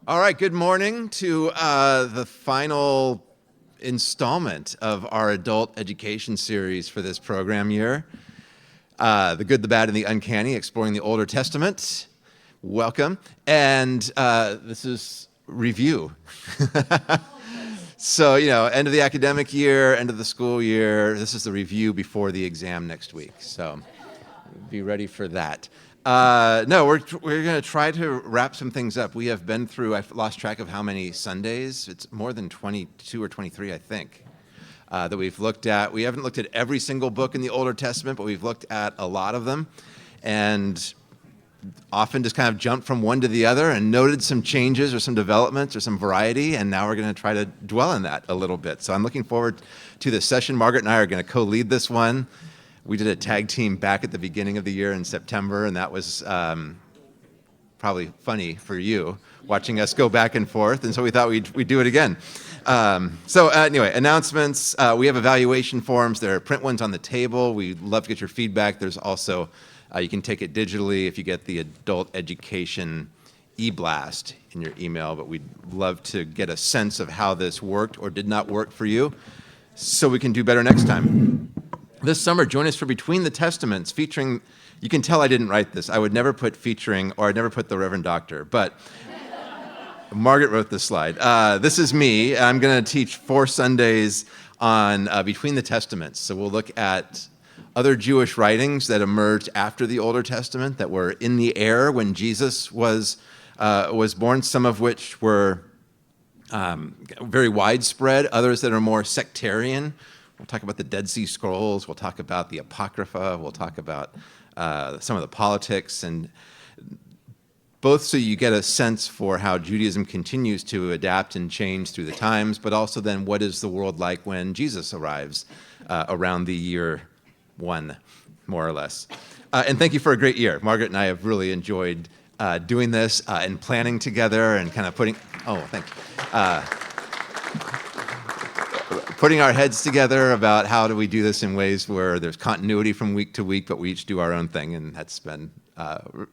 All right, good morning to the final installment of our adult education series for this program year. The Good, the Bad, and the Uncanny, exploring the Older Testament. Welcome. And this is review. So, end of the academic year, end of the school year. This is the review before the exam next week. So be ready for that. No, we're going to try to wrap some things up. We have been through, I've lost track of how many Sundays. It's more than 22 or 23, I think, that we've looked at. We haven't looked at every single book in the Older Testament, but we've looked at a lot of them, and often just kind of jumped from one to the other and noted some changes or some developments or some variety, and now we're going to try to dwell on that a little bit. So I'm looking forward to this session. Margaret and I are going to co-lead this one. We did a tag team back at the beginning of the year in September, and that was probably funny for you, watching us go back and forth, and so we thought we'd do it again. Anyway, announcements. We have evaluation forms. There are print ones on the table. We'd love to get your feedback. There's also, you can take it digitally if you get the adult education e-blast in your email, but we'd love to get a sense of how this worked or did not work for you so we can do better next time. This summer, join us for Between the Testaments, featuring, you can tell I didn't write this. I would never put featuring, or I'd never put the Reverend Doctor, but Margaret wrote this slide. This is me. I'm going to teach 4 Sundays on Between the Testaments. So we'll look at other Jewish writings that emerged after the Older Testament that were in the air when Jesus was born, some of which were very widespread, others that are more sectarian. We'll talk about the Dead Sea Scrolls. We'll talk about the Apocrypha. We'll talk about some of the politics, and both so you get a sense for how Judaism continues to adapt and change through the times, but also then what is the world like when Jesus arrives around the year 1, more or less. And thank you for a great year. Margaret and I have really enjoyed doing this and planning together and kind of putting our heads together about how do we do this in ways where there's continuity from week to week, but we each do our own thing, and that's been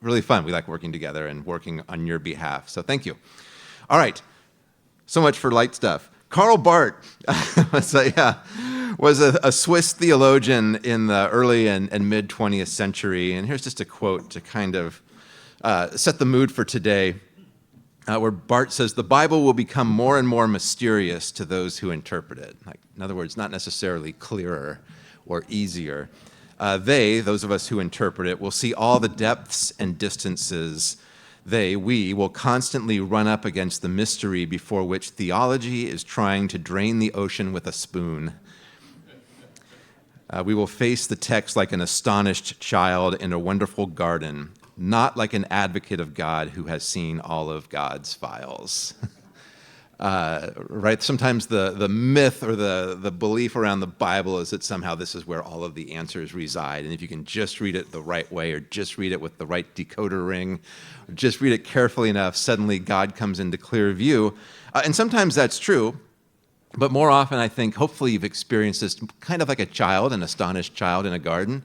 really fun. We like working together and working on your behalf, so thank you. All right, so much for light stuff. Karl Barth was a Swiss theologian in the early and mid-20th century, and here's just a quote to kind of set the mood for today. Where Barth says, the Bible will become more and more mysterious to those who interpret it. Like, in other words, not necessarily clearer or easier. Those of us who interpret it, will see all the depths and distances. We will constantly run up against the mystery before which theology is trying to drain the ocean with a spoon. We will face the text like an astonished child in a wonderful garden, not like an advocate of God who has seen all of God's files. Right? Sometimes the myth or the belief around the Bible is that somehow this is where all of the answers reside. And if you can just read it the right way, or just read it with the right decoder ring, or just read it carefully enough, suddenly God comes into clear view. And sometimes that's true. But more often, I think, hopefully you've experienced this kind of like a child, an astonished child in a garden.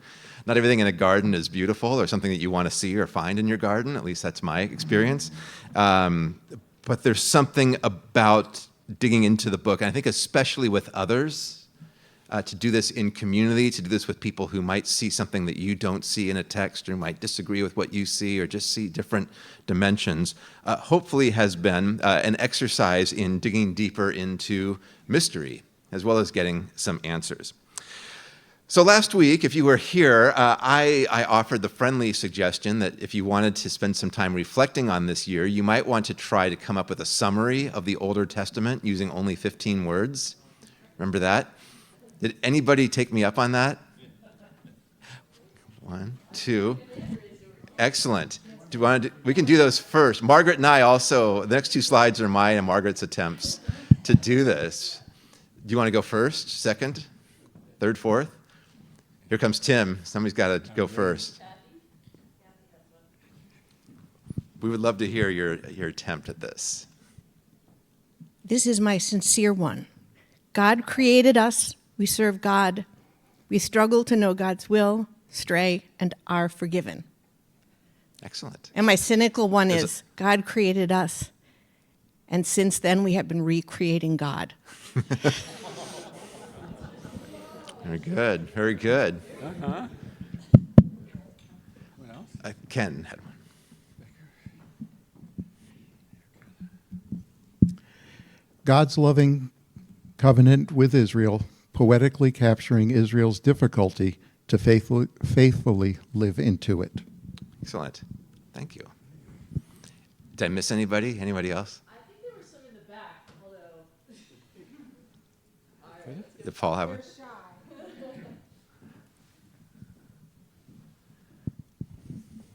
Not everything in a garden is beautiful or something that you want to see or find in your garden. At least that's my experience. But there's something about digging into the book, and I think especially with others, to do this in community, to do this with people who might see something that you don't see in a text, or might disagree with what you see, or just see different dimensions, hopefully has been an exercise in digging deeper into mystery, as well as getting some answers. So last week, if you were here, I offered the friendly suggestion that if you wanted to spend some time reflecting on this year, you might want to try to come up with a summary of the Older Testament using only 15 words. Remember that? Did anybody take me up on that? 1, 2. Excellent. We can do those first. Margaret and I also, the next 2 slides are mine and Margaret's attempts to do this. Do you want to go first, second, third, fourth? Here comes Tim. Somebody's got to go first. We would love to hear your attempt at this. This is my sincere one. God created us. We serve God. We struggle to know God's will, stray, and are forgiven. Excellent. And my cynical one is, God created us, And since then, we have been recreating God. Very good. Very good. Uh-huh. What else? Ken had one. God's loving covenant with Israel, poetically capturing Israel's difficulty to faithfully live into it. Excellent. Thank you. Did I miss anybody? Anybody else? I think there was some in the back, although. Did Paul have one?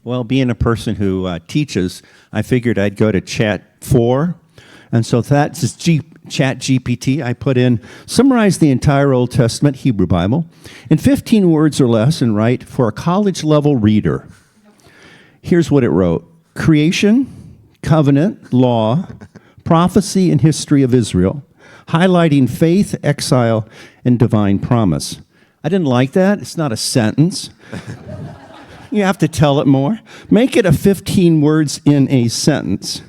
Well, being a person who teaches, I figured I'd go to Chat 4. And so that's Chat GPT. I put in, summarize the entire Old Testament Hebrew Bible in 15 words or less and write for a college-level reader. Here's what it wrote. Creation, covenant, law, prophecy, and history of Israel, highlighting faith, exile, and divine promise. I didn't like that. It's not a sentence. You have to tell it more. Make it a 15 words in a sentence.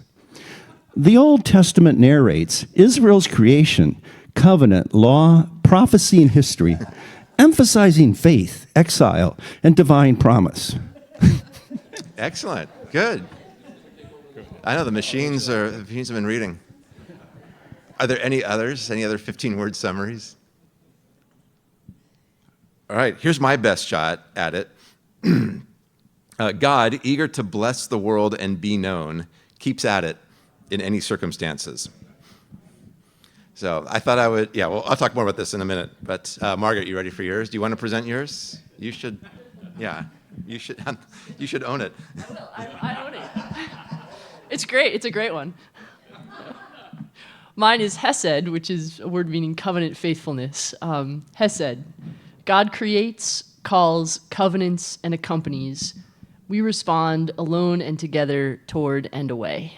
The Old Testament narrates Israel's creation, covenant, law, prophecy, and history, emphasizing faith, exile, and divine promise. Excellent. Good. I know the machines have been reading. Are there any others? Any other 15-word summaries? All right, here's my best shot at it. God, eager to bless the world and be known, keeps at it in any circumstances. So I thought I would, well, I'll talk more about this in a minute. But Margaret, you ready for yours? Do you want to present yours? You should, you should own it. I will. I own it. It's great. It's a great one. Mine is Hesed, which is a word meaning covenant faithfulness. Hesed. God creates, calls, covenants, and accompanies. We respond alone and together, toward and away.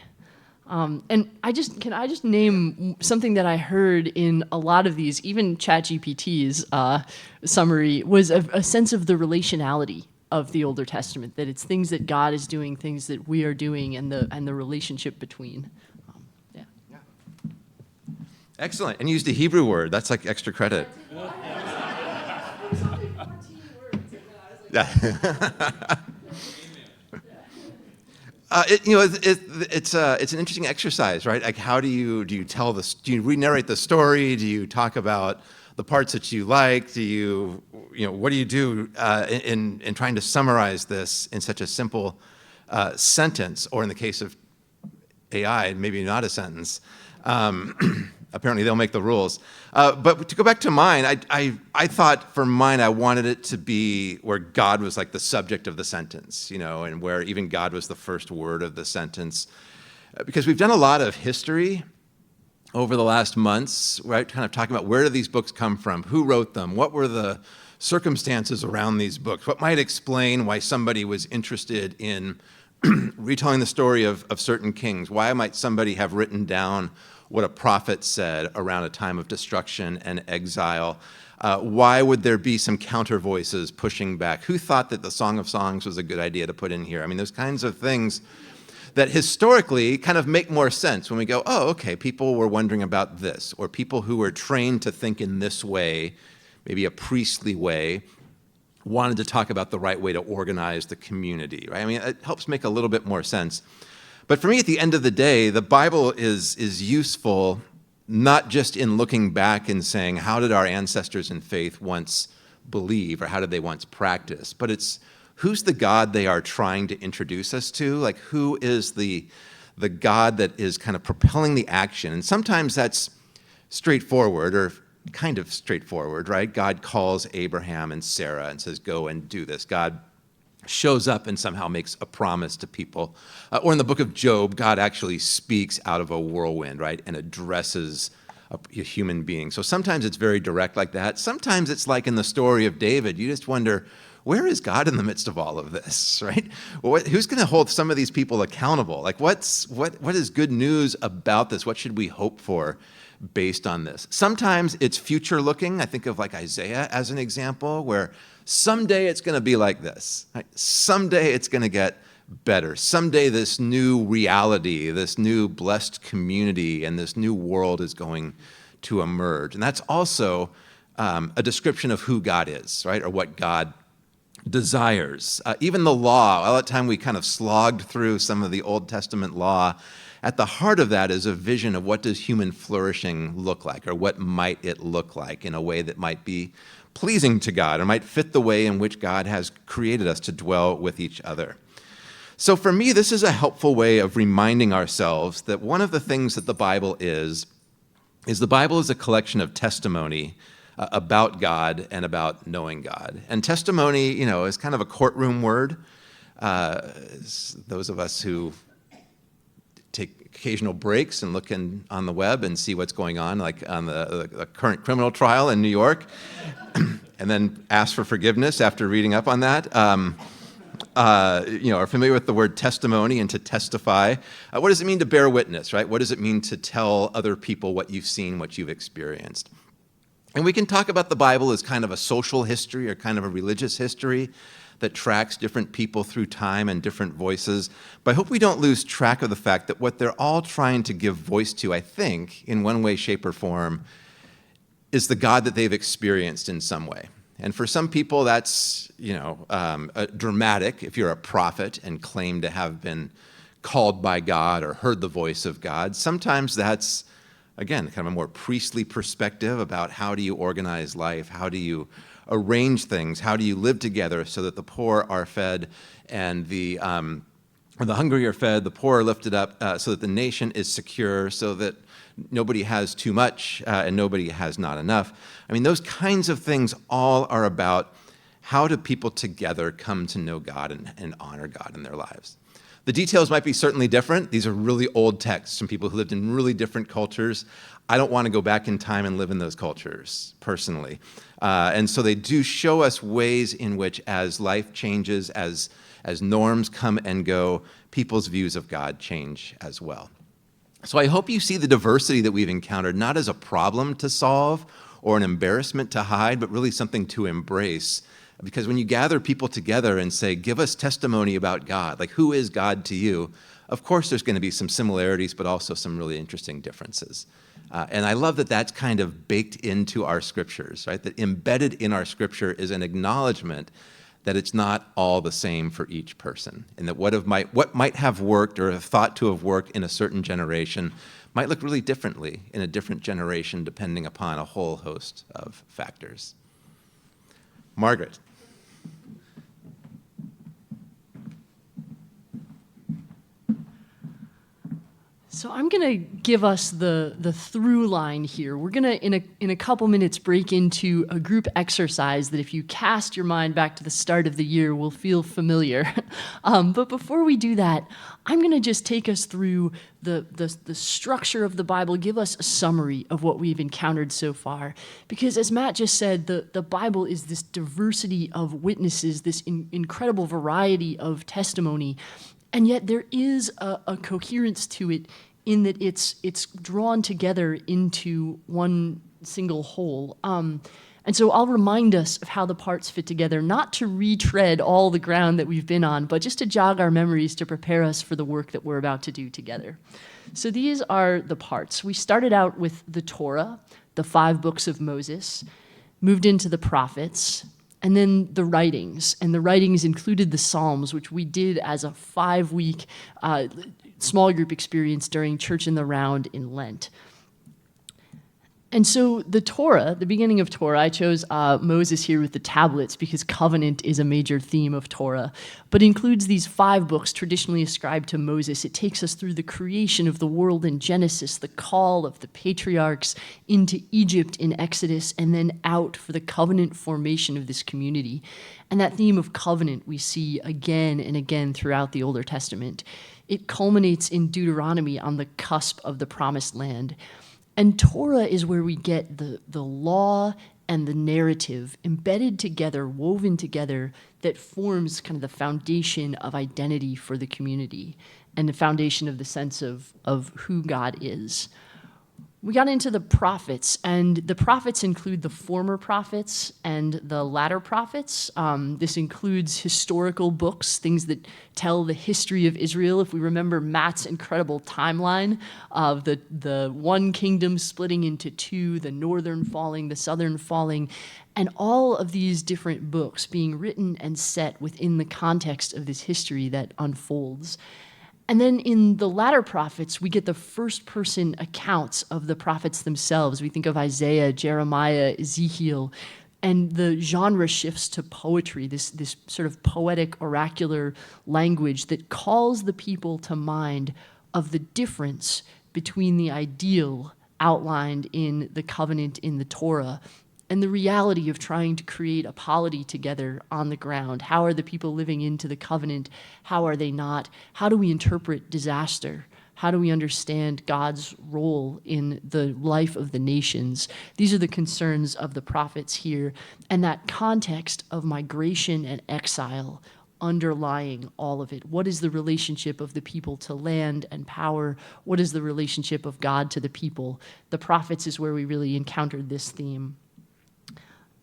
And can I just name something that I heard in a lot of these, even ChatGPT's summary, was a sense of the relationality of the Older Testament, that it's things that God is doing, things that we are doing, and the relationship between. Yeah. Excellent. And you used a Hebrew word. That's like extra credit. Yeah. It's an interesting exercise, right? Like, how do you tell this? Do you re-narrate the story? Do you talk about the parts that you like? Do you what do you do in trying to summarize this in such a simple sentence, or in the case of AI, maybe not a sentence? Apparently, they'll make the rules. But to go back to mine, I thought for mine, I wanted it to be where God was like the subject of the sentence, and where even God was the first word of the sentence. Because we've done a lot of history over the last months, right? Kind of talking about where do these books come from? Who wrote them? What were the circumstances around these books? What might explain why somebody was interested in retelling the story of certain kings? Why might somebody have written down what a prophet said around a time of destruction and exile? Why would there be some counter voices pushing back? Who thought that the Song of Songs was a good idea to put in here? I mean, those kinds of things that historically kind of make more sense when we go, oh, okay, people were wondering about this, or people who were trained to think in this way, maybe a priestly way, wanted to talk about the right way to organize the community, right? I mean, it helps make a little bit more sense. But for me, at the end of the day, the Bible is useful not just in looking back and saying, how did our ancestors in faith once believe, or how did they once practice? But it's who's the God they are trying to introduce us to? Like, who is the God that is kind of propelling the action? And sometimes that's straightforward, or kind of straightforward, right? God calls Abraham and Sarah and says, go and do this. God shows up and somehow makes a promise to people. Or in the book of Job, God actually speaks out of a whirlwind, right, and addresses a human being. So sometimes it's very direct like that. Sometimes it's like in the story of David. You just wonder, where is God in the midst of all of this, right? Who's going to hold some of these people accountable? Like, what is good news about this? What should we hope for based on this? Sometimes it's future looking. I think of like Isaiah as an example, where someday it's going to be like this. Right? Someday it's going to get better. Someday this new reality, this new blessed community, and this new world is going to emerge. And that's also a description of who God is, right? Or what God desires. Even the law, all that time we kind of slogged through some of the Old Testament law. At the heart of that is a vision of what does human flourishing look like, or what might it look like in a way that might be pleasing to God, or might fit the way in which God has created us to dwell with each other. So for me, this is a helpful way of reminding ourselves that one of the things that the Bible is the Bible is a collection of testimony about God and about knowing God. And testimony, is kind of a courtroom word. Those of us who take occasional breaks and look on the web and see what's going on, like on the current criminal trial in New York, and then ask for forgiveness after reading up on that, are familiar with the word testimony and to testify. What does it mean to bear witness, right? What does it mean to tell other people what you've seen, what you've experienced? And we can talk about the Bible as kind of a social history or kind of a religious history that tracks different people through time and different voices. But I hope we don't lose track of the fact that what they're all trying to give voice to, I think, in one way, shape, or form, is the God that they've experienced in some way. And for some people, that's dramatic if you're a prophet and claim to have been called by God or heard the voice of God. Sometimes that's, again, kind of a more priestly perspective about how do you organize life, how do you arrange things, how do you live together so that the poor are fed and the hungry are fed, the poor are lifted up, so that the nation is secure, so that nobody has too much and nobody has not enough. I mean, those kinds of things all are about how do people together come to know God and honor God in their lives. The details might be certainly different. These are really old texts from people who lived in really different cultures. I don't want to go back in time and live in those cultures, personally. And so they do show us ways in which, as life changes, as norms come and go, people's views of God change as well. So I hope you see the diversity that we've encountered not as a problem to solve or an embarrassment to hide, but really something to embrace. Because when you gather people together and say, give us testimony about God, like who is God to you, of course there's going to be some similarities, but also some really interesting differences. And I love that that's kind of baked into our scriptures, right? That embedded in our scripture is an acknowledgement that it's not all the same for each person, and that what might have worked or have thought to have worked in a certain generation might look really differently in a different generation depending upon a whole host of factors. Margaret. So I'm going to give us the through line here. We're going to, in a couple minutes, break into a group exercise that if you cast your mind back to the start of the year will feel familiar. But before we do that, I'm going to just take us through the structure of the Bible, give us a summary of what we've encountered so far. Because as Matt just said, the Bible is this diversity of witnesses, this incredible variety of testimony. And yet there is a coherence to it in that it's drawn together into one single whole. And so I'll remind us of how the parts fit together, not to retread all the ground that we've been on, but just to jog our memories to prepare us for the work that we're about to do together. So these are the parts. We started out with the Torah, the 5 books of Moses, moved into the prophets, and then the writings. And the writings included the Psalms, which we did as a 5-week small group experience during Church in the Round in Lent. And so the Torah, the beginning of Torah, I chose Moses here with the tablets because covenant is a major theme of Torah, but includes these 5 books traditionally ascribed to Moses. It takes us through the creation of the world in Genesis, the call of the patriarchs into Egypt in Exodus, and then out for the covenant formation of this community. And that theme of covenant we see again and again throughout the Older Testament. It culminates in Deuteronomy on the cusp of the Promised Land. And Torah is where we get the law and the narrative embedded together, woven together, that forms kind of the foundation of identity for the community and the foundation of the sense of who God is. we got into the prophets, and the prophets include the former prophets and the latter prophets. This includes historical books, things that tell the history of Israel. If we remember Matt's incredible timeline of the one kingdom splitting into two, the northern falling, the southern falling, and all of these different books being written and set within the context of this history that unfolds. And then in the latter prophets, we get the first-person accounts of the prophets themselves. We think of Isaiah, Jeremiah, Ezekiel, and the genre shifts to poetry, this sort of poetic, oracular language that calls the people to mind of the difference between the ideal outlined in the covenant in the Torah and the reality of trying to create a polity together on the ground. How are the people living into the covenant? How are they not? How do we interpret disaster? How do we understand God's role in the life of the nations? These are the concerns of the prophets here, and that context of migration and exile underlying all of it. What is the relationship of the people to land and power? What is the relationship of God to the people? The prophets is where we really encountered this theme.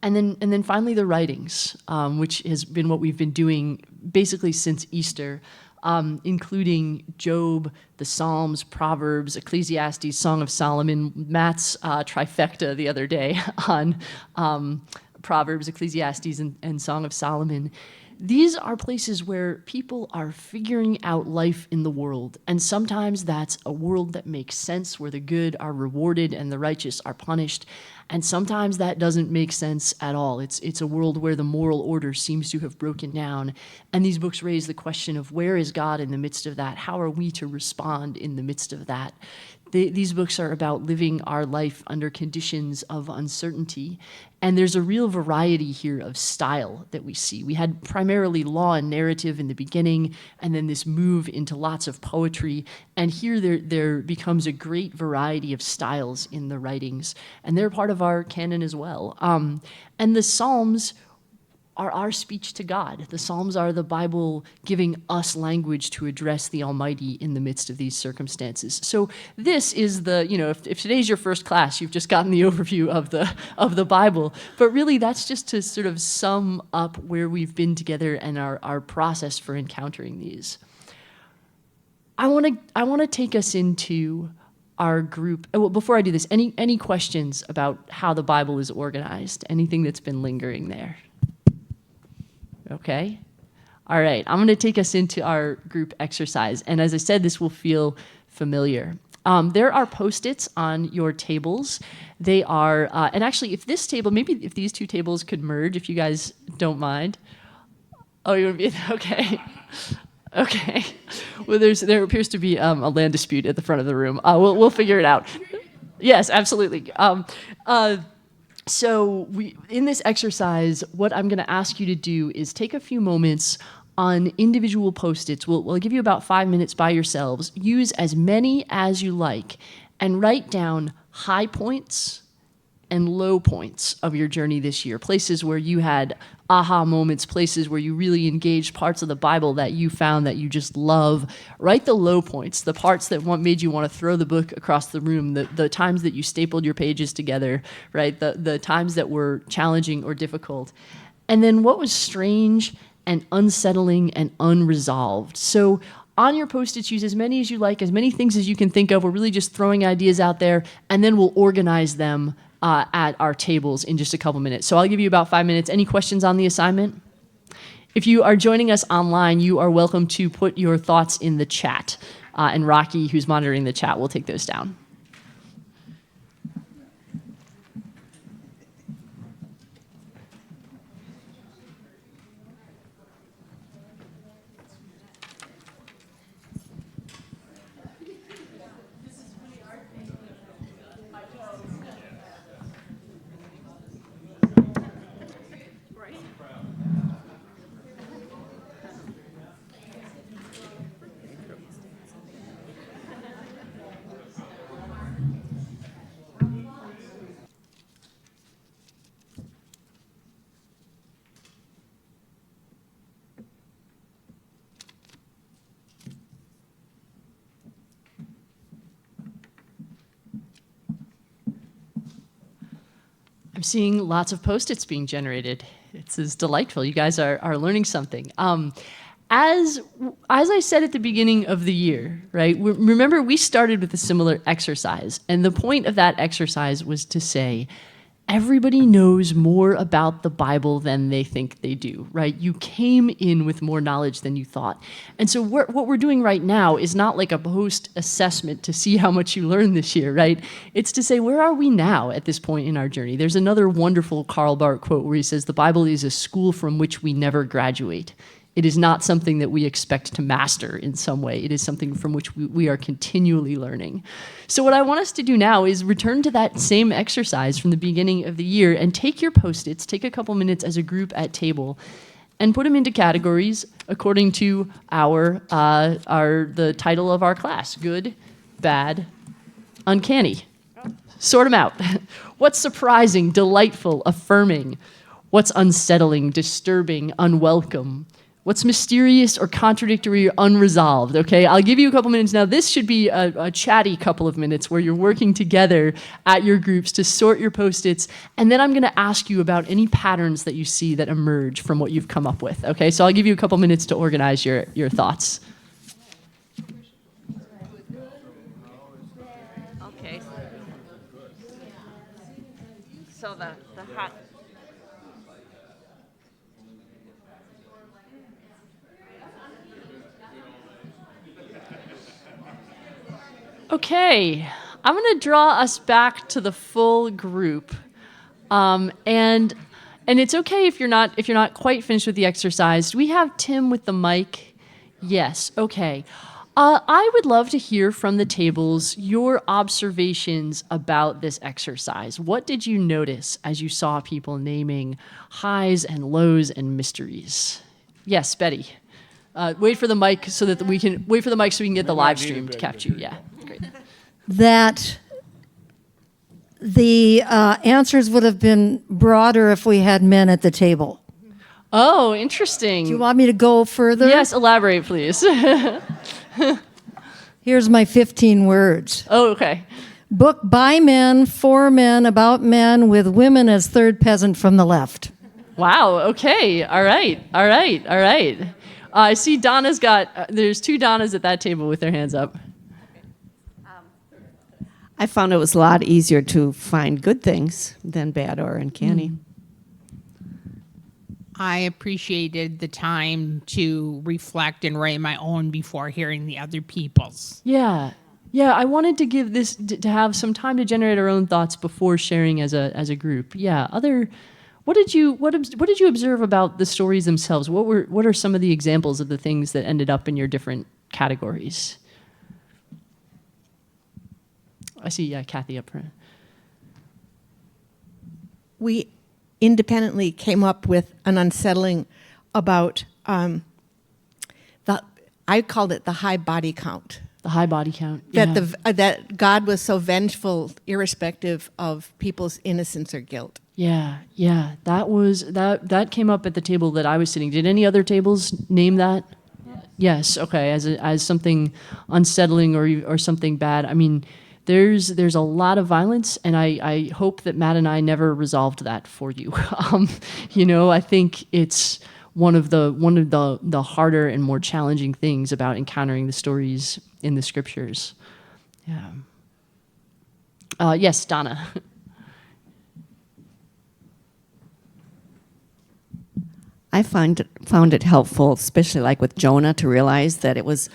And then finally the writings, which has been what we've been doing basically since Easter, including Job, the Psalms, Proverbs, Ecclesiastes, Song of Solomon, Matt's trifecta the other day on Proverbs, Ecclesiastes, and Song of Solomon. These are places where people are figuring out life in the world, and sometimes that's a world that makes sense, where the good are rewarded and the righteous are punished, and sometimes that doesn't make sense at all. It's a world where the moral order seems to have broken down, and these books raise the question of where is God in the midst of that? How are we to respond in the midst of that? These books are about living our life under conditions of uncertainty. And there's a real variety here of style that we see. We had primarily law and narrative in the beginning, and then this move into lots of poetry. And here there becomes a great variety of styles in the writings. And they're part of our canon as well. And the Psalms are our speech to God. The Psalms are the Bible giving us language to address the Almighty in the midst of these circumstances. So this is if today's your first class, you've just gotten the overview of the Bible. But really, that's just to sort of sum up where we've been together and our process for encountering these. I want to take us into our group. Well, before I do this, any questions about how the Bible is organized? Anything that's been lingering there? Okay. All right. I'm going to take us into our group exercise. And as I said, this will feel familiar. There are Post-its on your tables. They are, and actually, if this table, maybe if these two tables could merge, if you guys don't mind. Oh, you want to be, okay. Okay. Well, there appears to be a land dispute at the front of the room. We'll figure it out. Yes, absolutely. So in this exercise, what I'm going to ask you to do is take a few moments on individual Post-its. We'll give you about 5 minutes by yourselves. Use as many as you like and write down high points and low points of your journey this year, places where you had aha moments, places where you really engaged parts of the Bible that you found that you just love. Write the low points, the parts that made you want to throw the book across the room, the times that you stapled your pages together, right? The times that were challenging or difficult. And then what was strange and unsettling and unresolved. So on your Post-its, use as many as you like, as many things as you can think of. We're really just throwing ideas out there, and then we'll organize them at our tables in just a couple minutes. So I'll give you about 5 minutes. Any questions on the assignment? If you are joining us online, you are welcome to put your thoughts in the chat. And Rocky, who's monitoring the chat, will take those down. seeing lots of Post-its being generated. This is delightful. You guys are learning something. As I said at the beginning of the year, right? Remember, we started with a similar exercise, and the point of that exercise was to say, everybody knows more about the Bible than they think they do, right? You came in with more knowledge than you thought. And so what we're doing right now is not like a post-assessment to see how much you learned this year, right? It's to say, where are we now at this point in our journey? There's another wonderful Karl Barth quote where he says, the Bible is a school from which we never graduate. It is not something that we expect to master in some way. It is something from which we are continually learning. So what I want us to do now is return to that same exercise from the beginning of the year and take your Post-its, take a couple minutes as a group at table, and put them into categories according to the title of our class: good, bad, uncanny. Sort them out. What's surprising, delightful, affirming? What's unsettling, disturbing, unwelcome? What's mysterious or contradictory or unresolved, okay? I'll give you a couple minutes now. This should be a chatty couple of minutes where you're working together at your groups to sort your Post-its, and then I'm gonna ask you about any patterns that you see that emerge from what you've come up with, okay? So I'll give you a couple minutes to organize your thoughts. Okay. So the hot. Okay, I'm going to draw us back to the full group, and it's okay if you're not quite finished with the exercise. Do we have Tim with the mic? Yes. Okay. I would love to hear from the tables your observations about this exercise. What did you notice as you saw people naming highs and lows and mysteries? Yes, Betty. Wait for the mic so we can get the live stream to capture you. Yeah. That the answers would have been broader if we had men at the table. Oh, interesting. Do you want me to go further? Yes, elaborate, please. Here's my 15 words. Oh, okay. Book by men, for men, about men, with women as third peasant from the left. Wow, okay. All right. I see Donna's there's two Donnas at that table with their hands up. I found it was a lot easier to find good things than bad or uncanny. I appreciated the time to reflect and write my own before hearing the other people's. Yeah, I wanted to give this to have some time to generate our own thoughts before sharing as a group. Yeah. What did you observe about the stories themselves? What are some of the examples of the things that ended up in your different categories? I see, Kathy up front. We independently came up with an unsettling about I called it the high body count. The high body count. That God was so vengeful, irrespective of people's innocence or guilt. Yeah. That came up at the table that I was sitting. Did any other tables name that? Yes. Okay. As something unsettling or something bad. I mean, there's a lot of violence, and I hope that Matt and I never resolved that for you. I think it's one of the harder and more challenging things about encountering the stories in the scriptures. Yeah. Yes, Donna. I found it helpful, especially like with Jonah, to realize that it was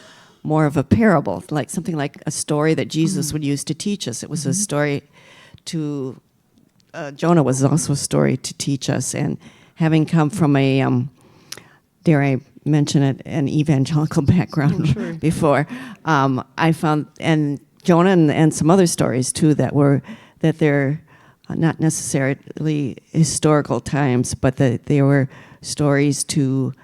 more of a parable, like something like a story that Jesus would use to teach us. It was a story to, Jonah was also a story to teach us. And having come from a, dare I mention it, an evangelical background before, I found, and Jonah and some other stories too that they're not necessarily historical times, but that they were stories to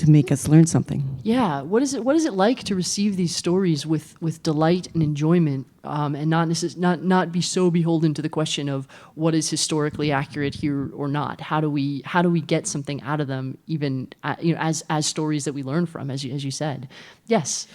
make us learn something. Yeah, what is it like to receive these stories with delight and enjoyment, and not be so beholden to the question of what is historically accurate here or not? How do we get something out of them, even as stories that we learn from, as you said? Yes.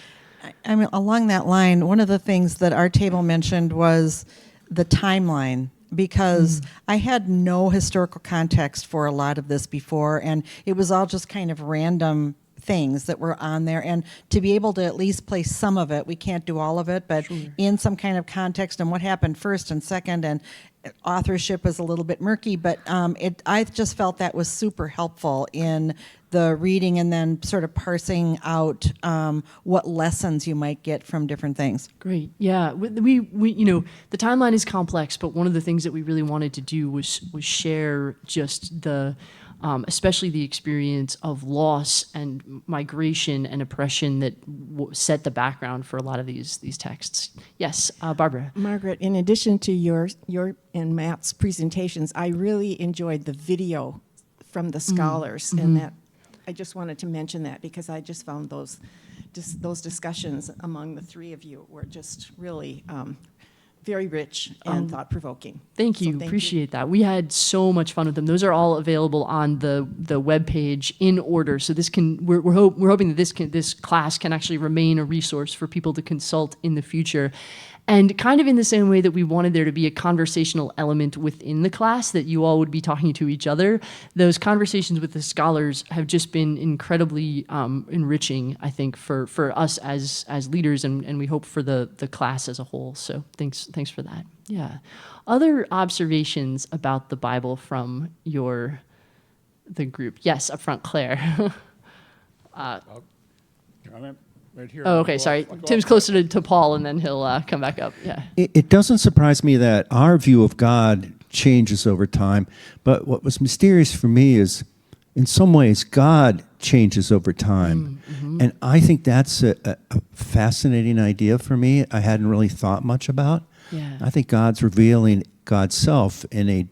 I mean, along that line, one of the things that our table mentioned was the timeline because I had no historical context for a lot of this before, and it was all just kind of random things that were on there. And to be able to at least place some of it, we can't do all of it, but in some kind of context and what happened first and second, and authorship is a little bit murky, but I just felt that was super helpful in the reading and then sort of parsing out what lessons you might get from different things. Great. Yeah. We the timeline is complex, but one of the things that we really wanted to do was share just the, especially the experience of loss and migration and oppression that set the background for a lot of these texts. Yes, Barbara. Margaret, in addition to your and Matt's presentations, I really enjoyed the video from the scholars, and that I just wanted to mention that because I just found those discussions among the three of you were just really very rich and thought-provoking. Thank you. Appreciate that. We had so much fun with them. Those are all available on the webpage in order. So this can we're hoping that this class can actually remain a resource for people to consult in the future. And kind of in the same way that we wanted there to be a conversational element within the class, that you all would be talking to each other, those conversations with the scholars have just been incredibly enriching, I think, for us as leaders, and we hope for the class as a whole. So thanks for that. Yeah. Other observations about the Bible from the group? Yes, up front, Claire. Right here. Oh, okay, sorry. Tim's closer to Paul, and then he'll come back up. Yeah. It doesn't surprise me that our view of God changes over time, but what was mysterious for me is, in some ways, God changes over time. And I think that's a fascinating idea for me. I hadn't really thought much about. Yeah. I think God's revealing God's self in a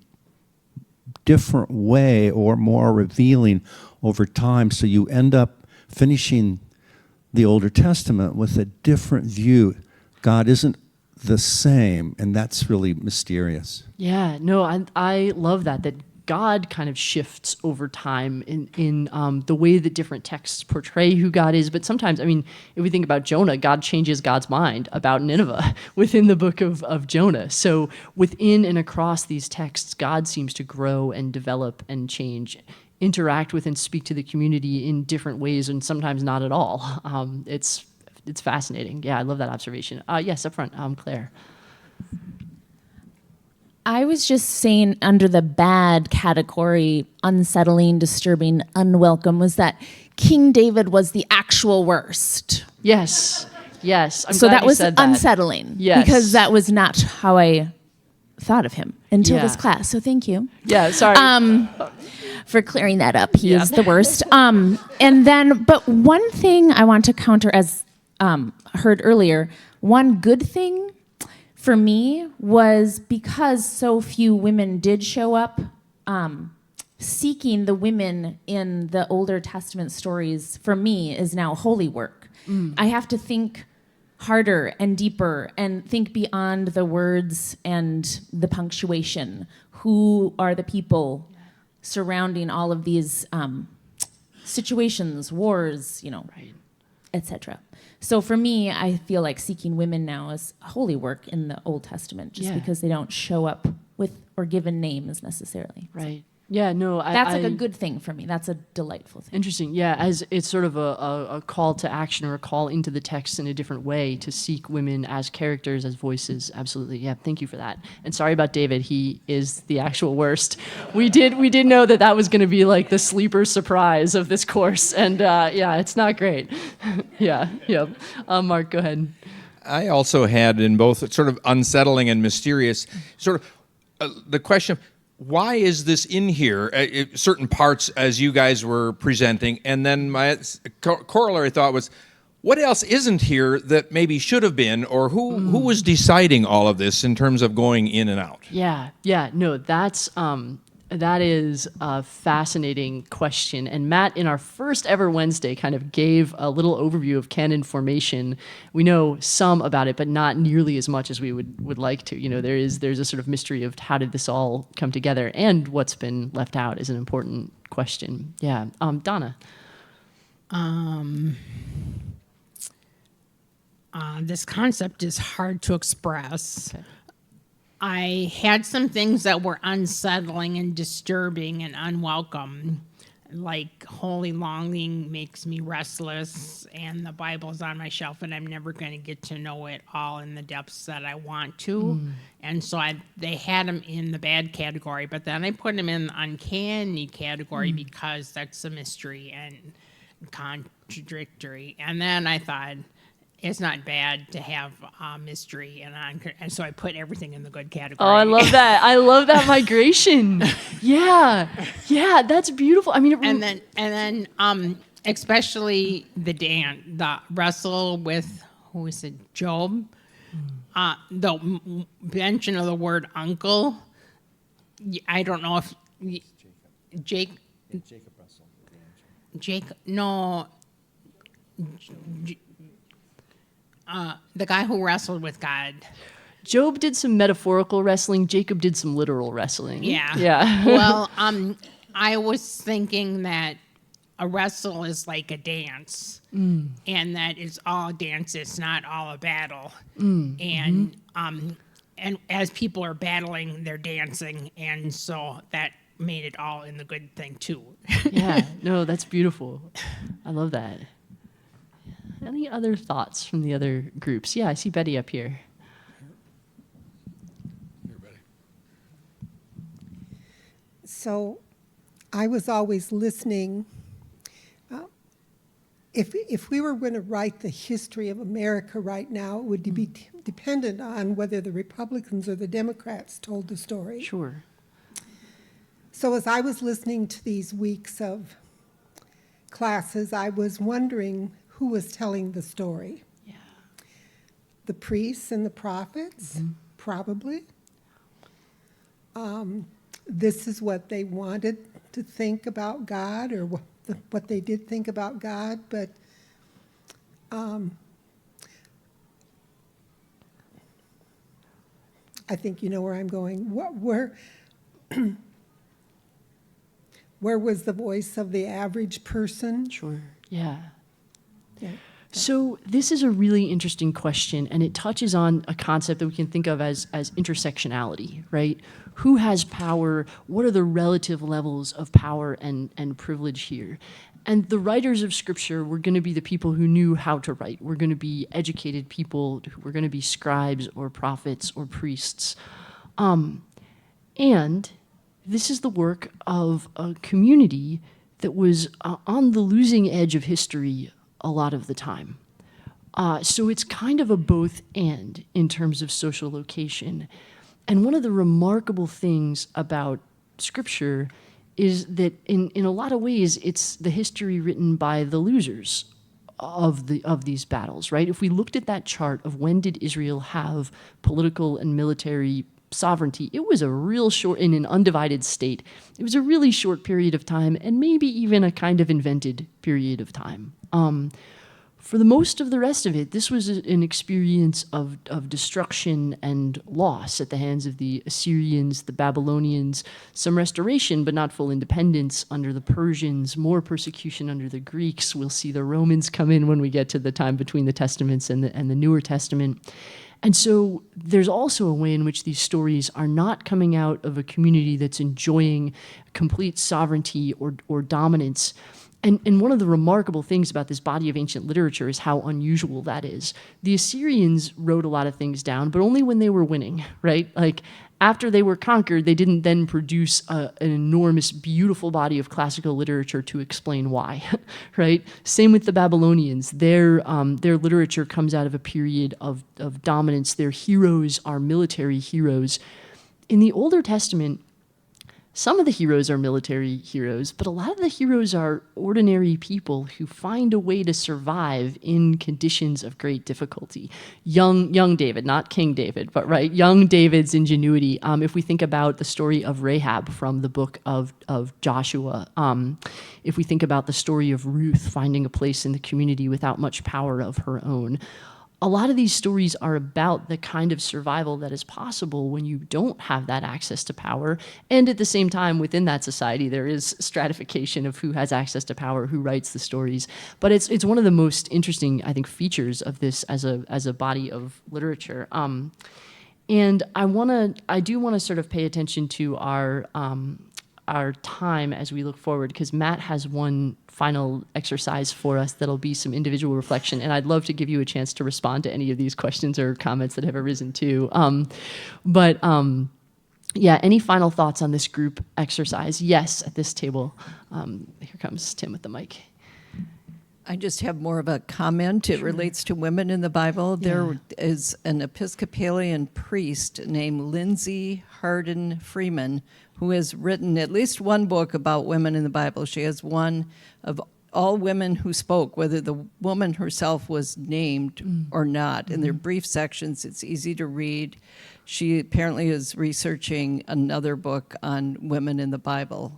different way or more revealing over time, so you end up finishing the Older Testament with a different view. God isn't the same, and that's really mysterious. Yeah, no, I love that God kind of shifts over time in the way that different texts portray who God is. But sometimes, I mean, if we think about Jonah, God changes God's mind about Nineveh within the book of Jonah. So within and across these texts, God seems to grow and develop and change, interact with and speak to the community in different ways, and sometimes not at all. It's fascinating. Yeah, I love that observation. Yes, up front, Claire. I was just saying, under the bad category, unsettling, disturbing, unwelcome, was that King David was the actual worst. Yes. I'm so glad that you was said that. unsettling. Yes. Because that was not how I thought of him until this Yeah. class. So thank you. Yeah, sorry. For clearing that up. He is the worst. But one thing I want to counter, as heard earlier, one good thing for me was because so few women did show up, seeking the women in the Older Testament stories, for me, is now holy work. I have to think harder and deeper and think beyond the words and the punctuation. Who are the people surrounding all of these situations, wars, etc. So for me, I feel like seeking women now is holy work in the Old Testament, just because they don't show up with or given names necessarily. Right. Yeah, no, that's like a good thing for me. That's a delightful thing. Interesting. Yeah, as it's sort of a call to action or a call into the text in a different way to seek women as characters, as voices. Absolutely. Yeah, thank you for that. And sorry about David. He is the actual worst. We did know that was going to be like the sleeper surprise of this course. And yeah, it's not great. Yeah. Mark, go ahead. I also had in both sort of unsettling and mysterious sort of the question of, why is this in here, certain parts as you guys were presenting? And then my corollary thought was, what else isn't here that maybe should have been, or who was deciding all of this in terms of going in and out? Yeah, no, that is a fascinating question. And Matt, in our first ever Wednesday, kind of gave a little overview of canon formation. We know some about it, but not nearly as much as we would like to. There's a sort of mystery of how did this all come together, and what's been left out is an important question. Yeah, Donna. This concept is hard to express. Okay. I had some things that were unsettling and disturbing and unwelcome, like holy longing makes me restless, and the Bible's on my shelf, and I'm never going to get to know it all in the depths that I want to. And so they had them in the bad category, but then I put them in the uncanny category because that's a mystery and contradictory. And then I thought, it's not bad to have mystery, and so I put everything in the good category. Oh, I love that. I love that migration. Yeah, that's beautiful. I mean, and then especially the wrestle with, who is it, Job? The mention of the word uncle. I don't know if Jacob Russell. The guy who wrestled with God. Job did some metaphorical wrestling. Jacob did some literal wrestling. Yeah. Well, I was thinking that a wrestle is like a dance, and that it's all a dance. It's not all a battle. And as people are battling, they're dancing, and so that made it all in the good thing too. Yeah. No, that's beautiful. I love that. Any other thoughts from the other groups? Yeah, I see Betty up here. So I was always listening. If we were going to write the history of America right now, it would be dependent on whether the Republicans or the Democrats told the story. Sure. So as I was listening to these weeks of classes, I was wondering who was telling the story. Yeah. The priests and the prophets, probably. This is what they wanted to think about God, or what they did think about God, but I think you know where I'm going. Where was the voice of the average person? Sure. Yeah. Yeah. So this is a really interesting question, and it touches on a concept that we can think of as intersectionality, right? Who has power? What are the relative levels of power and privilege here? And the writers of Scripture were going to be the people who knew how to write. We're going to be educated people who were going to be scribes or prophets or priests. And this is the work of a community that was on the losing edge of history a lot of the time. So it's kind of a both and in terms of social location. And one of the remarkable things about Scripture is that in a lot of ways, it's the history written by the losers of these battles, right? If we looked at that chart of when did Israel have political and military sovereignty, it was a real short, in an undivided state, it was a really short period of time, and maybe even a kind of invented period of time. For the most of the rest of it, this was an experience of destruction and loss at the hands of the Assyrians, the Babylonians, some restoration, but not full independence under the Persians, more persecution under the Greeks. We'll see the Romans come in when we get to the time between the Testaments and the Newer Testament. And so there's also a way in which these stories are not coming out of a community that's enjoying complete sovereignty or dominance. And one of the remarkable things about this body of ancient literature is how unusual that is. The Assyrians wrote a lot of things down, but only when they were winning, right? Like, after they were conquered, they didn't then produce an enormous, beautiful body of classical literature to explain why, right? Same with the Babylonians. Their literature comes out of a period of dominance. Their heroes are military heroes. In the Older Testament, some of the heroes are military heroes, but a lot of the heroes are ordinary people who find a way to survive in conditions of great difficulty. Young David, not King David, but right, young David's ingenuity. If we think about the story of Rahab from the book of Joshua, if we think about the story of Ruth finding a place in the community without much power of her own, a lot of these stories are about the kind of survival that is possible when you don't have that access to power. And at the same time, within that society, there is stratification of who has access to power, who writes the stories. But it's one of the most interesting, I think, features of this as a body of literature. And I do want to sort of pay attention to our time as we look forward, because Matt has one final exercise for us that'll be some individual reflection, and I'd love to give you a chance to respond to any of these questions or comments that have arisen too. Yeah, any final thoughts on this group exercise? Yes, at this table. Here comes Tim with the mic. I just have more of a comment. It relates to women in the Bible. There is an Episcopalian priest named Lindsay Hardin Freeman who has written at least one book about women in the Bible. She has one of all women who spoke, whether the woman herself was named or not. In their brief sections, it's easy to read. She apparently is researching another book on women in the Bible.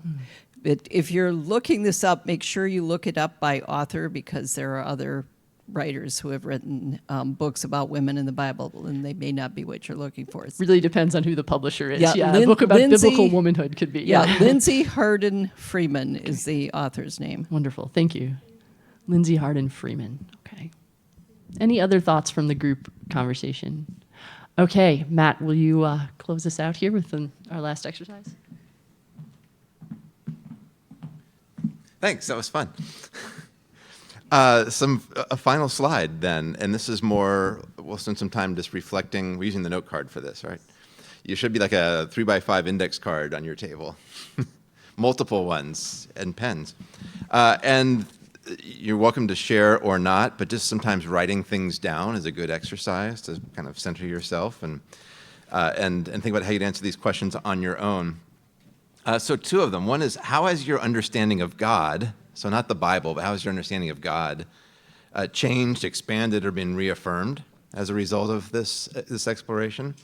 But if you're looking this up, make sure you look it up by author, because there are other writers who have written books about women in the Bible, and they may not be what you're looking for. It really depends on who the publisher is. Yeah, A book about biblical womanhood could be. Yeah, Lindsay Hardin Freeman is the author's name. Wonderful, thank you. Lindsay Hardin Freeman, okay. Any other thoughts from the group conversation? Okay, Matt, will you close us out here with our last exercise? Thanks, that was fun. A final slide then, and this is more, we'll spend some time just reflecting. We're using the note card for this, right? You should be like a 3x5 index card on your table. Multiple ones and pens. And you're welcome to share or not, but just sometimes writing things down is a good exercise to kind of center yourself and think about how you'd answer these questions on your own. So two of them. One is, how has your understanding of God, so not the Bible, but how has your understanding of God changed, expanded, or been reaffirmed as a result of this exploration?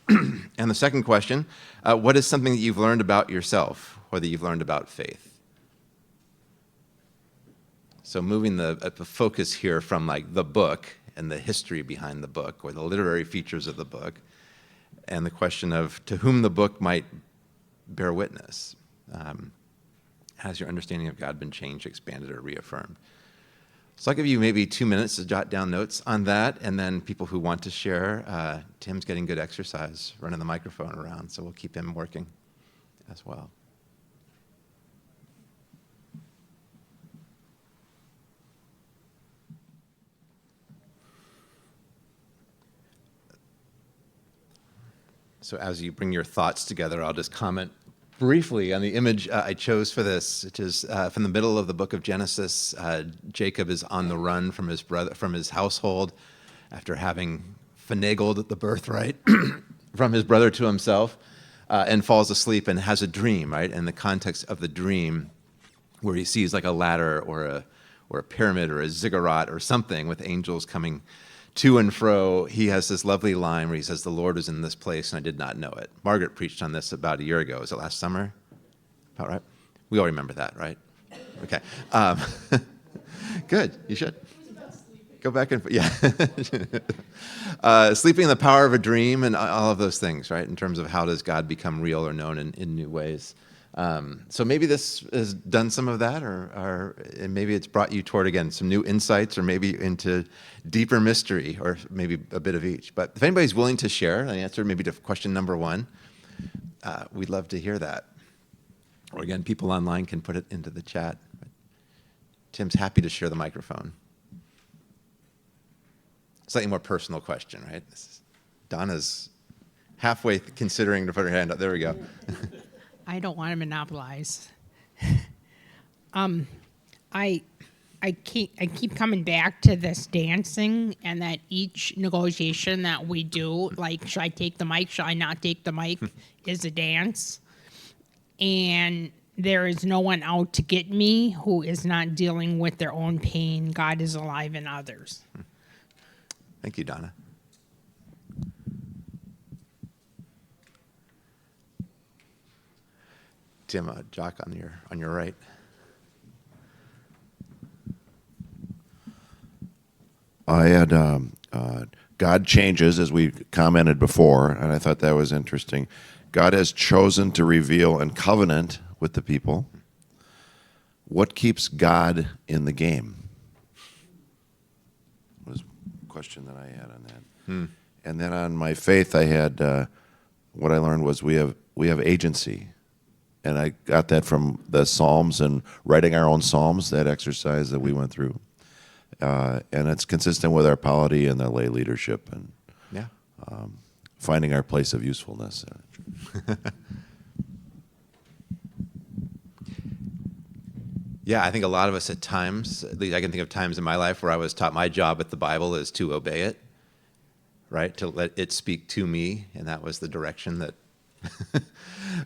And the second question, what is something that you've learned about yourself or that you've learned about faith? So moving the focus here from like the book and the history behind the book or the literary features of the book, and the question of to whom the book might bear witness. Has your understanding of God been changed, expanded, or reaffirmed? So I'll give you maybe 2 minutes to jot down notes on that, and then people who want to share, Tim's getting good exercise running the microphone around, so we'll keep him working as well. So as you bring your thoughts together, I'll just comment briefly on the image I chose for this, which is from the middle of the book of Genesis. Jacob is on the run from his household after having finagled the birthright from his brother to himself, and falls asleep and has a dream, right? In the context of the dream, where he sees like a ladder or a pyramid or a ziggurat or something with angels coming to and fro, he has this lovely line where he says, "The Lord is in this place, and I did not know it." Margaret preached on this about a year ago. Was it last summer? About right? We all remember that, right? Okay. Good. You should. Go back and, yeah. Sleeping in the power of a dream and all of those things, right? In terms of how does God become real or known in new ways. So maybe this has done some of that, or maybe it's brought you toward, again, some new insights, or maybe into deeper mystery, or maybe a bit of each. But if anybody's willing to share an answer, maybe to question number one, we'd love to hear that. Or again, people online can put it into the chat. Tim's happy to share the microphone. Slightly more personal question, right? Donna's halfway considering to put her hand up. There we go. I don't want to monopolize. I keep coming back to this dancing, and that each negotiation that we do, like, should I take the mic, should I not take the mic, is a dance. And there is no one out to get me who is not dealing with their own pain. God is alive in others. Thank you, Donna. Tim, Jock on your right. I had God changes, as we commented before, and I thought that was interesting. God has chosen to reveal and covenant with the people. What keeps God in the game? Was a question that I had on that. And then on my faith, I had what I learned was we have agency, and I got that from the Psalms and writing our own Psalms. That exercise that we went through, and it's consistent with our polity and the lay leadership, and Yeah. finding our place of usefulness. Yeah, I think a lot of us at times, at least I can think of times in my life where I was taught my job with the Bible is to obey it, right? To let it speak to me, and that was the direction that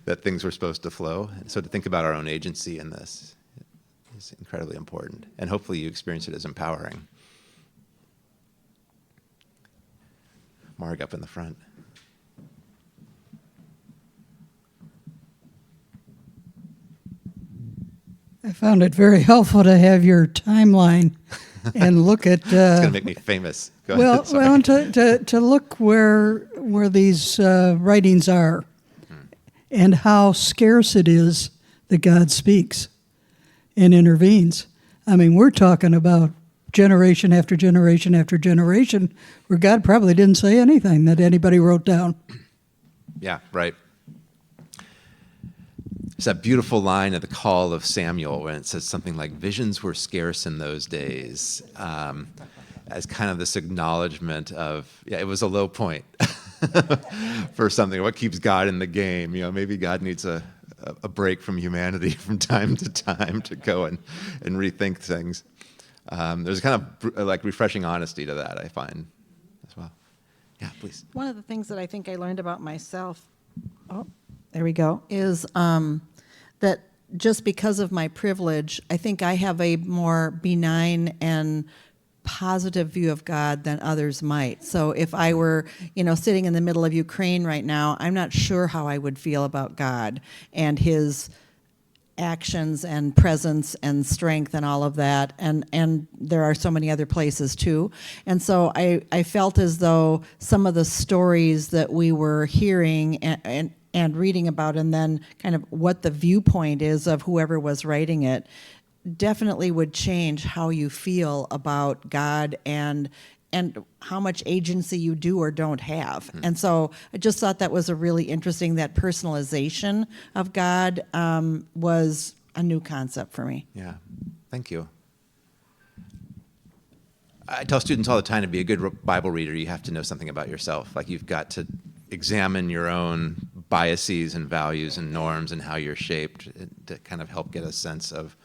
that things were supposed to flow. And so to think about our own agency in this is incredibly important, and hopefully you experience it as empowering. Marg up in the front. I found it very helpful to have your timeline and look at. It's going to make me famous. Go ahead. Sorry. To look where these writings are, and how scarce it is that God speaks and intervenes. I mean, we're talking about generation after generation after generation, where God probably didn't say anything that anybody wrote down. Yeah, right. There's that beautiful line at the call of Samuel when it says something like, visions were scarce in those days, as kind of this acknowledgement of, yeah, it was a low point for something. What keeps God in the game? You know, maybe God needs a break from humanity from time to time to go and rethink things. There's kind of like refreshing honesty to that, I find, as well. Yeah, please. One of the things that I think I learned about myself, there we go, is that just because of my privilege, I think I have a more benign and positive view of God than others might. So if I were, sitting in the middle of Ukraine right now, I'm not sure how I would feel about God and his actions and presence and strength and all of that. And there are so many other places too. And so I felt as though some of the stories that we were hearing and reading about, and then kind of what the viewpoint is of whoever was writing it, definitely would change how you feel about God and how much agency you do or don't have. And so I just thought that was a really interesting, that personalization of God was a new concept for me. Yeah, thank you. I tell students all the time, to be a good Bible reader, you have to know something about yourself. Like, you've got to examine your own biases and values and norms and how you're shaped to kind of help get a sense of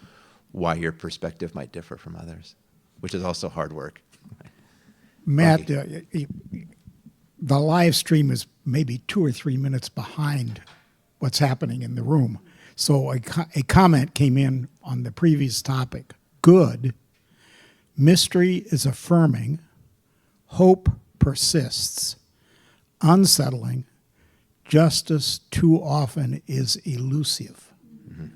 why your perspective might differ from others, which is also hard work. Matt, the live stream is maybe 2 or 3 minutes behind what's happening in the room. So a comment came in on the previous topic. Good. Mystery is affirming. Hope persists. Unsettling. Justice too often is elusive. Mm-hmm.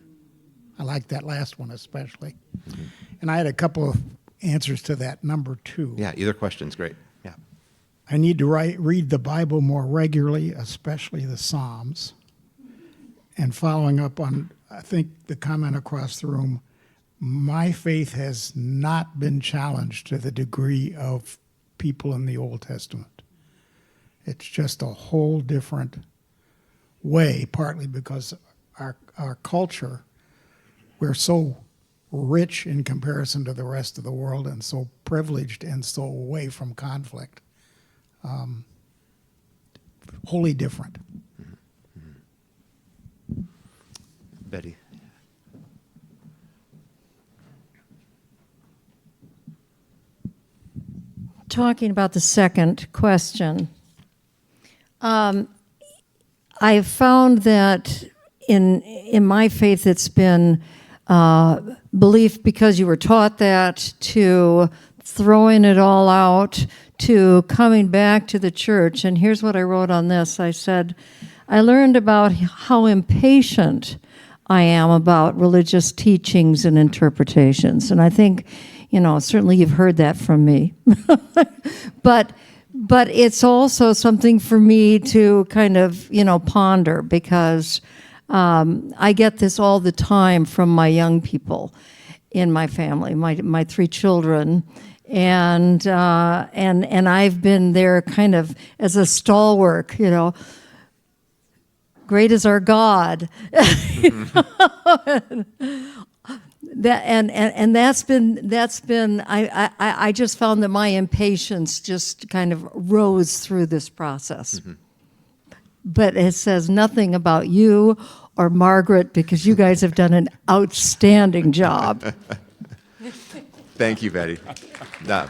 I like that last one especially. Mm-hmm. And I had a couple of answers to that. Number 2. Yeah, either question's great. Yeah. I need to read the Bible more regularly, especially the Psalms. And following up on, I think, the comment across the room, my faith has not been challenged to the degree of people in the Old Testament. It's just a whole different way, partly because our culture, we're so rich in comparison to the rest of the world and so privileged and so away from conflict. Wholly different. Betty. Talking about the second question, I've found that in my faith it's been belief because you were taught that, to throwing it all out, to coming back to the church. And here's what I wrote on this. I said, I learned about how impatient I am about religious teachings and interpretations. And I think, certainly you've heard that from me. But it's also something for me to kind of, ponder, because I get this all the time from my young people in my family, my 3 children, and I've been there kind of as a stalwart, you know. Great is our God. That's been I just found that my impatience just kind of rose through this process. But it says nothing about you or Margaret, because you guys have done an outstanding job. Thank you, Betty. No,